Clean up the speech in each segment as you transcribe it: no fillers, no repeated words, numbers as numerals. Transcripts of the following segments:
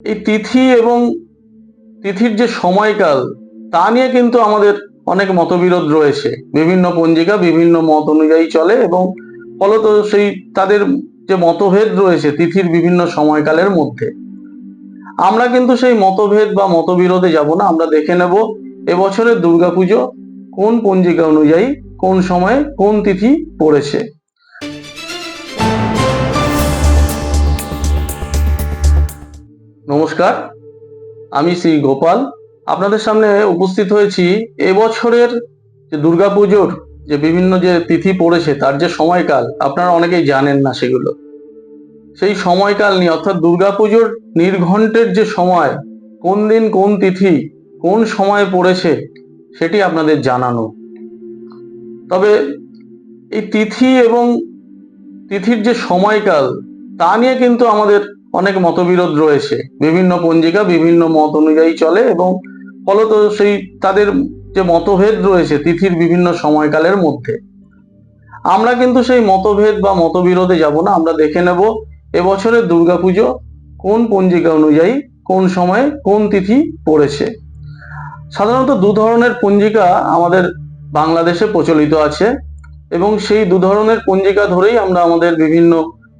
এই তিথি এবং তিথির যে সময়কাল তা নিয়ে কিন্তু আমাদের অনেক মতবিরোধ রয়েছে। বিভিন্ন পঞ্জিকা বিভিন্ন মত অনুযায়ী চলে এবং ফলত সেই তাদের যে মতভেদ রয়েছে তিথির বিভিন্ন সময়কালের মধ্যে, আমরা কিন্তু সেই মতভেদ বা মতবিরোধে যাব না। আমরা দেখে নেব এবছরের দুর্গাপুজো কোন পঞ্জিকা অনুযায়ী কোন সময়ে কোন তিথি পড়েছে। নমস্কার, আমি শ্রী গোপাল আপনাদের সামনে উপস্থিত হয়েছি। এবছরের যে দুর্গাপুজোর যে বিভিন্ন যে তিথি পড়েছে তার যে সময়কাল আপনারা অনেকেই জানেন না, সেগুলো সেই সময়কাল নিয়ে, অর্থাৎ দুর্গাপুজোর নির্ঘণ্টের যে সময়, কোন দিন কোন তিথি কোন সময়ে পড়েছে সেটি আপনাদের জানানো। তবে এই তিথি এবং তিথির যে সময়কাল তা নিয়ে কিন্তু আমাদের অনেক মতবিরোধ রয়েছে। বিভিন্ন পঞ্জিকা বিভিন্ন মত অনুযায়ী চলে এবং ফলত সেই তাদের যে মতভেদ রয়েছে তিথির বিভিন্ন সময়কালের মধ্যে, আমরা কিন্তু সেই মতভেদ বা মতবিরোধে যাব না। আমরা দেখে নেব এবছরের দুর্গাপুজো কোন পঞ্জিকা অনুযায়ী কোন সময়ে কোন তিথি পড়েছে। সাধারণত দু ধরনের পঞ্জিকা আমাদের বাংলাদেশে প্রচলিত আছে এবং সেই দু ধরনের পঞ্জিকা ধরেই আমরা আমাদের বিভিন্ন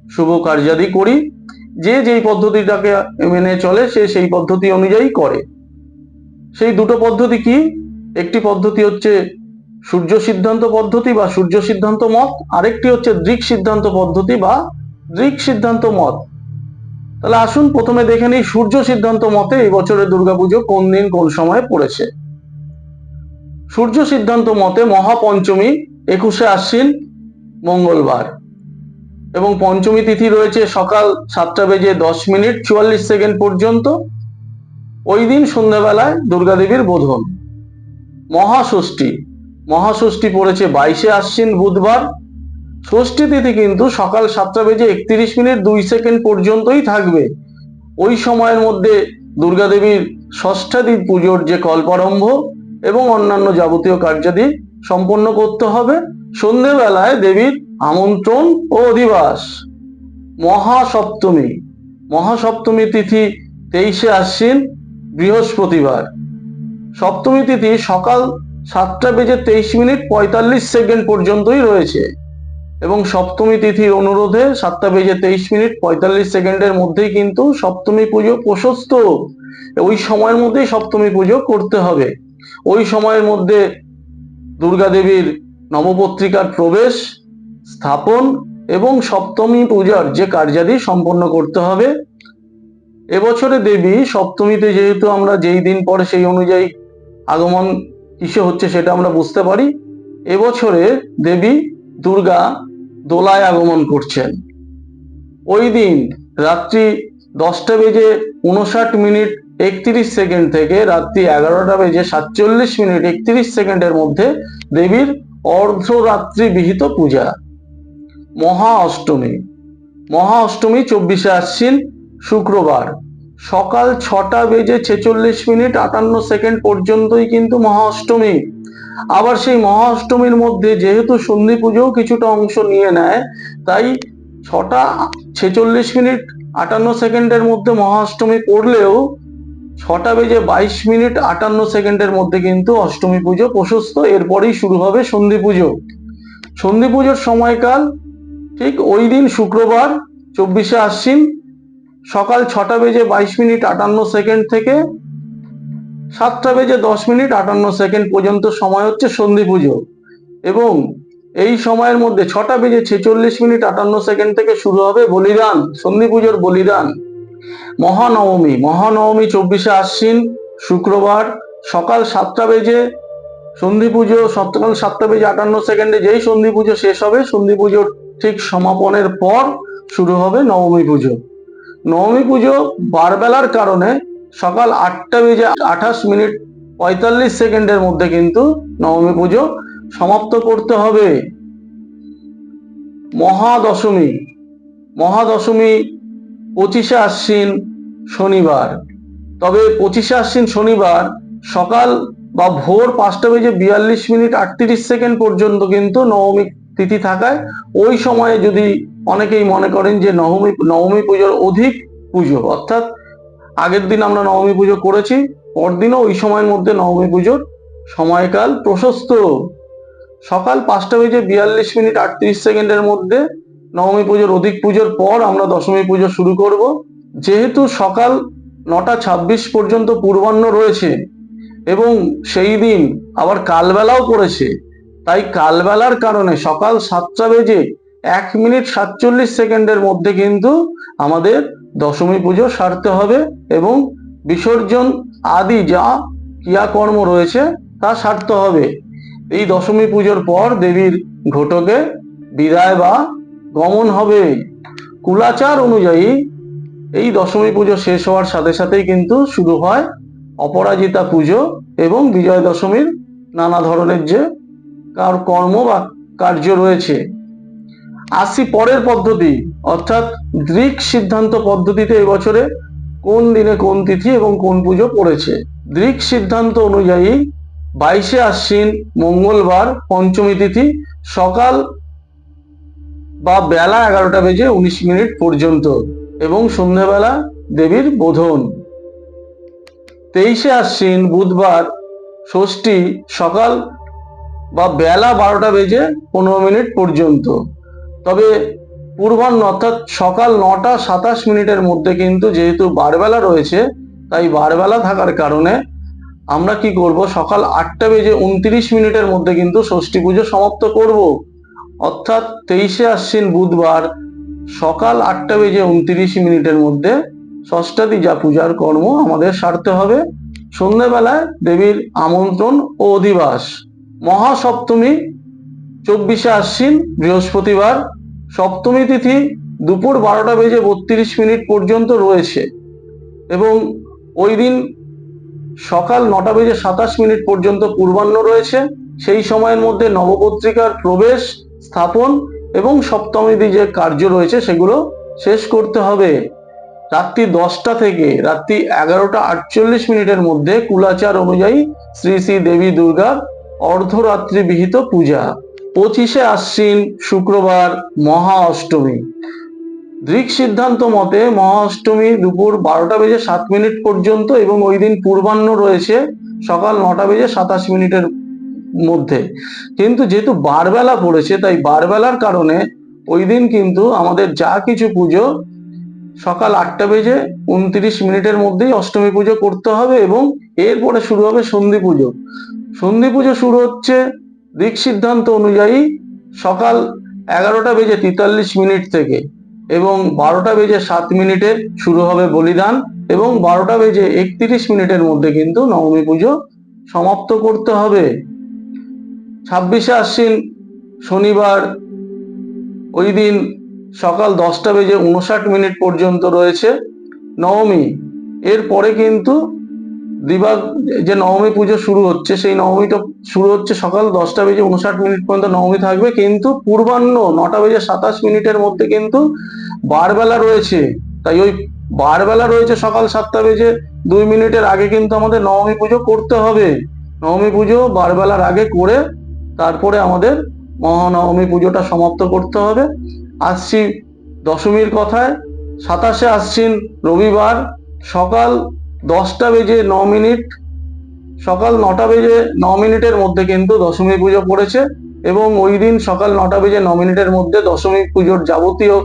শুভ কার্যাদি করি। যে যেই পদ্ধতিটাকে মেনে চলে সে সেই পদ্ধতি অনুযায়ী করে। সেই দুটো পদ্ধতি কি? একটি পদ্ধতি হচ্ছে সূর্য সিদ্ধান্ত পদ্ধতি বা সূর্য সিদ্ধান্ত মত, আরেকটি হচ্ছে দৃক সিদ্ধান্ত পদ্ধতি বা দৃক সিদ্ধান্ত মত। তাহলে আসুন প্রথমে দেখে নিই সূর্য সিদ্ধান্ত মতে এই বছরের দুর্গাপুজো কোন দিন কোন সময়ে পড়েছে। সূর্য সিদ্ধান্ত মতে মহাপঞ্চমী 21শে আশ্বিন মঙ্গলবার এবং পঞ্চমী তিথি রয়েছে সকাল 7:10:44 পর্যন্ত। ওই দিন সন্ধ্যাবেলায় দুর্গা দেবীর বোধন। মহাষষ্ঠী পড়েছে 22শে আশ্বিন বুধবার। ষষ্ঠী তিথি কিন্তু সকাল 7:31:02 পর্যন্তই থাকবে। ওই সময়ের মধ্যে দুর্গা দেবীর ষষ্ঠাদি পুজোর যে কল্পারম্ভ এবং অন্যান্য যাবতীয় কার্যাদি সম্পন্ন করতে হবে। সন্ধ্যেবেলায় দেবীর আমন্ত্রণ ও অধিবাস। মহাসপ্তমী তিথি 23শে আশ্বিন বৃহস্পতিবার। সপ্তমী তিথি সকাল 7:23:45 পর্যন্তই রয়েছে এবং সপ্তমী তিথির অনুরোধে 7:23:45 মধ্যেই কিন্তু সপ্তমী পুজো প্রশস্ত। ওই সময়ের মধ্যেই সপ্তমী পুজো করতে হবে। ওই সময়ের মধ্যে দুর্গা দেবীর নবপত্রিকার প্রবেশ, স্থাপন এবং সপ্তমী পূজার যে কার্যাদি সম্পন্ন করতে হবে। এবছরে দেবী সপ্তমীতে যেহেতু আমরা যেই দিন পরে সেই অনুযায়ী আগমন কিসে হচ্ছে সেটা আমরা বুঝতে পারি। এবছরে দেবী দুর্গা দোলায় আগমন করছেন। ওই দিন রাত্রি 10:59:31 থেকে রাত্রি 11:47:31 মধ্যে দেবীর অর্ধরাত্রি বিহিত পূজা। মহাঅষ্টমী 24শে আশ্বিন শুক্রবার সকাল 6:46:58 পর্যন্তই কিন্তু মহাঅষ্টমী। আবার সেই মহাঅষ্টমীর মধ্যে যেহেতু সন্ধি পুজোও কিছুটা অংশ নিয়ে নেয়, তাই 6:46:58 মধ্যে মহাঅষ্টমী পড়লেও 6:22:58 মধ্যে কিন্তু অষ্টমী পুজো প্রশস্ত। এরপরেই শুরু হবে সন্ধি পুজো। সন্ধি পুজোর সময়কাল ঠিক ওই দিন শুক্রবার 24শে আশ্বিন সকাল 6:22:58 থেকে 7:10:58 পর্যন্ত সময় হচ্ছে সন্ধি পুজো এবং এই সময়ের মধ্যে 6:46:58 থেকে শুরু হবে বলিদান, সন্ধি পুজোর বলিদান। মহানবমী 24শে আশ্বিন শুক্রবার সকাল 7:00 সন্ধি পুজো, সকাল 7:58 যেই সন্ধি পুজো শেষ হবে, সন্ধি পুজোর ঠিক সমাপনের পর শুরু হবে নবমী পুজো। নবমী পুজো বারবেলার কারণে সকাল 8:28:45 মধ্যে কিন্তু নবমী পুজো সমাপ্ত করতে হবে। মহাদশমী 25শে আশ্বিন শনিবার। তবে 25শে আশ্বিন শনিবার সকাল বা ভোর 5:42:38 পর্যন্ত কিন্তু নবমী তিথি থাকায় ওই সময়ে যদি অনেকেই মনে করেন যে নবমী পুজোর অধিক পুজো, অর্থাৎ আগের দিন আমরা নবমী পুজো করেছি, পরদিনও ওই সময়ের মধ্যে নবমী পুজোর সময়কাল প্রশস্ত। সকাল 5:42:38 মধ্যে নবমী পুজোর অধিক পুজোর পর আমরা দশমী পুজো শুরু করব। যেহেতু সকাল 9:26 পর্যন্ত পূর্বাহ্ন রয়েছে এবং সেই দিন আবার কালবেলাও পড়েছে, তাই কালবেলার কারণে সকাল 7:01:47 মধ্যে কিন্তু আমাদের দশমী পুজো সারতে হবে এবং বিসর্জন আদি যা ক্রিয়াকর্ম রয়েছে তা সারতে হবে। এই দশমী পুজোর পর দেবীর ঘটকে বিদায় বা গমন হবে। কুলাচার অনুযায়ী এই দশমী পুজো শেষ হওয়ার সাথে সাথেই কিন্তু শুরু হয় অপরাজিতা পুজো এবং বিজয় দশমীর নানা ধরনের যে কর্ম বা কার্য রয়েছে। আসি পরের পদ্ধতি, অর্থাৎ দৃক সিদ্ধান্ত পদ্ধতিতে এবছরে কোন দিনে কোন তিথি এবং কোন পুজো পড়েছে। দৃক সিদ্ধান্ত অনুযায়ী 22শে আশ্বিন মঙ্গলবার পঞ্চমী তিথি সকাল বা বেলা 11:19 পর্যন্ত এবং সন্ধ্যেবেলা দেবীর বোধন। 23শে আশ্বিন বুধবার ষষ্ঠী সকাল বা বেলা 12:15 পর্যন্ত। তবে পূর্বাহ্ন অর্থাৎ সকাল 9:27 মধ্যে কিন্তু যেহেতু বারবেলা রয়েছে, তাই বারবেলা থাকার কারণে আমরা কি করব, সকাল 8:29 মধ্যে কিন্তু ষষ্ঠী পুজো সমাপ্ত করব। অর্থাৎ 23শে আশ্বিন বুধবার সকাল 8:29 মধ্যে ষষ্ঠাদি যা পূজার কর্ম আমাদের সারতে হবে। সন্ধ্যেবেলায় দেবীর আমন্ত্রণ ও অধিবাস। মহাসপ্তমী 24শে আশ্বিন বৃহস্পতিবার, সপ্তমী তিথি দুপুর 12:32 পর্যন্ত রয়েছে এবং ওই দিন সকাল 9:27 পর্যন্ত পূর্বাহ্ন রয়েছে। সেই সময়ের মধ্যে নবপত্রিকার প্রবেশ স্থাপন এবং সপ্তমীতে যে কার্য রয়েছে সেগুলো শেষ করতে হবে। রাত্রি 10টা থেকে রাত্রি 11:48 মধ্যে কুলাচার অনুযায়ী শ্রী শ্রী দেবী দুর্গার অর্ধরাত্রি বিহিত পূজা। 25শে আশ্বিন শুক্রবার মহা অষ্টমী। দৃক সিদ্ধান্ত মতে মহা অষ্টমী দুপুর 12:07 পর্যন্ত এবং ওই দিন পূর্বাহ্ন রয়েছে সকাল 9:27 মধ্যে। কিন্তু যেহেতু বারবেলা পড়েছে, তাই বারবেলার কারণে ওই দিন কিন্তু আমাদের যা কিছু পুজো সকাল 8:29 মধ্যেই অষ্টমী পুজো করতে হবে এবং এরপরে শুরু হবে সন্ধি পুজো। সন্ধি পুজো শুরু হচ্ছে দিক সিদ্ধান্ত অনুযায়ী সকাল 11:43 থেকে এবং 12:07 শুরু হবে বলিদান এবং 12:31 মধ্যে কিন্তু নবমী পুজো সমাপ্ত করতে হবে। 26শে আশ্বিন শনিবার, ওই দিন সকাল 10:59 পর্যন্ত রয়েছে নবমী। এরপরে কিন্তু দিবা যে নবমী পুজো শুরু হচ্ছে, সেই নবমীটা শুরু হচ্ছে সকাল 10:59 পর্যন্ত নবমী থাকবে, কিন্তু পূর্বাহ্ন 9:27 মধ্যে কিন্তু বারবেলা রয়েছে। তাই ওই বারবেলা রয়েছে সকাল 7:02 আগে কিন্তু আমাদের নবমী পুজো করতে হবে। নবমী পুজো বারবেলার আগে করে তারপরে আমাদের মহানবমী পুজোটা সমাপ্ত করতে হবে। আসছি দশমীর কথায়। 27শে আশ্বিন রবিবার সকাল 10:09, সকাল 9:09 মধ্যে কিন্তু দশমী পুজো পড়েছে এবং ওই দিন সকাল 9:09 মধ্যে দশমী পুজোর যাবতীয়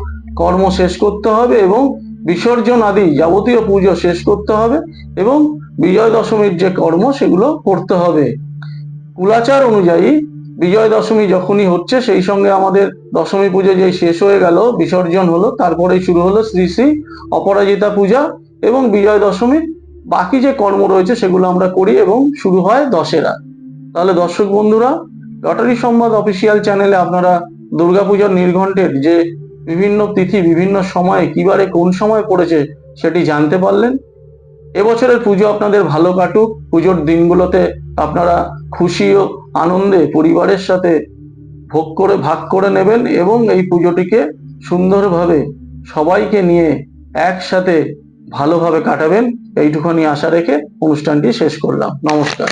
কর্ম শেষ করতে হবে এবং বিসর্জন আদি যাবতীয় পুজো শেষ করতে হবে এবং বিজয় দশমীর যে কর্ম সেগুলো করতে হবে। কুলাচার অনুযায়ী বিজয় দশমী যখনই হচ্ছে সেই সঙ্গে আমাদের দশমী পুজো যে শেষ হয়ে গেল, বিসর্জন হলো, তারপরেই শুরু হলো শ্রী শ্রী অপরাজিতা পূজা এবং বিজয় দশমীর বাকি যে কর্ম রয়েছে সেগুলো আমরা করি এবং শুরু হয় দশেরা। তাহলে দর্শক বন্ধুরা, লটারি সংবাদ অফিসিয়াল চ্যানেলে আপনারা দুর্গাপূজার নির্ঘণ্টের যে বিভিন্ন তিথি বিভিন্ন সময়ে কিবারে কোন সময় পড়েছে সেটি জানতে পারলেন। এবছরের পুজো আপনাদের ভালো কাটুক। পুজোর দিনগুলোতে আপনারা খুশি ও আনন্দে পরিবারের সাথে ভাগ করে নেবেন এবং এই পুজোটিকে সুন্দরভাবে সবাইকে নিয়ে একসাথে ভালোভাবে কাটাবেন, এইটুখানি আশা রেখে অনুষ্ঠানটি শেষ করলাম। নমস্কার।